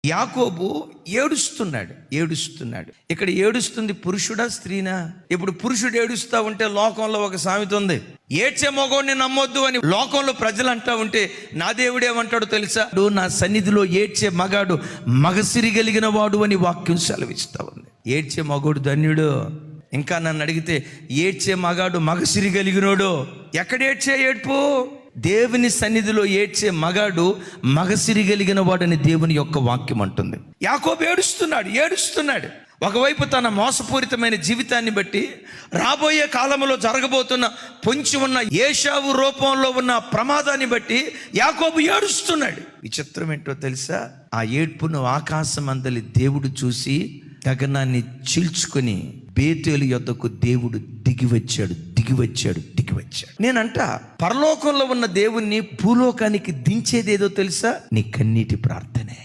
యాకోబు ఏడుస్తున్నాడు. ఇక్కడ ఏడుస్తుంది పురుషుడా స్త్రీనా? ఇప్పుడు పురుషుడు ఏడుస్తా ఉంటే లోకంలో ఒక సామెత ఉంది, ఏడ్చే మగవాడిని నమ్మొద్దు అని లోకంలో ప్రజలు అంటా ఉంటే నా దేవుడేమంటాడో తెలుసా? నా సన్నిధిలో ఏడ్చే మగాడు మగసిరి కలిగిన వాడు అని వాక్యం సెలవిస్తా ఉంది. ఏడ్చే మగోడు ధన్యుడు. ఇంకా నన్ను అడిగితే ఏడ్చే మగాడు మగసిరి కలిగినోడు. ఎక్కడ ఏడ్చే ఏడ్పు? దేవుని సన్నిధిలో ఏడ్చే మగాడు మగసిరి కలిగిన వాడని దేవుని యొక్క వాక్యం అంటుంది. యాకోబు ఏడుస్తున్నాడు. ఒకవైపు తన మోసపూరితమైన జీవితాన్ని బట్టి, రాబోయే కాలంలో జరగబోతున్న పొంచి ఉన్న ఏశావు రూపంలో ఉన్న ప్రమాదాన్ని బట్టి యాకోబు ఏడుస్తున్నాడు. విచిత్రం ఏంటో తెలుసా? ఆ ఏడ్పును ఆకాశం అందలి దేవుడు చూసి గగనాన్ని చీల్చుకొని బేతేలు యొద్దకు దేవుడు దిగివచ్చాడు. నేనంట, పరలోకంలో ఉన్న దేవుణ్ణి భూలోకానికి దించేదేదో తెలుసా? నీ కన్నీటి ప్రార్థనే.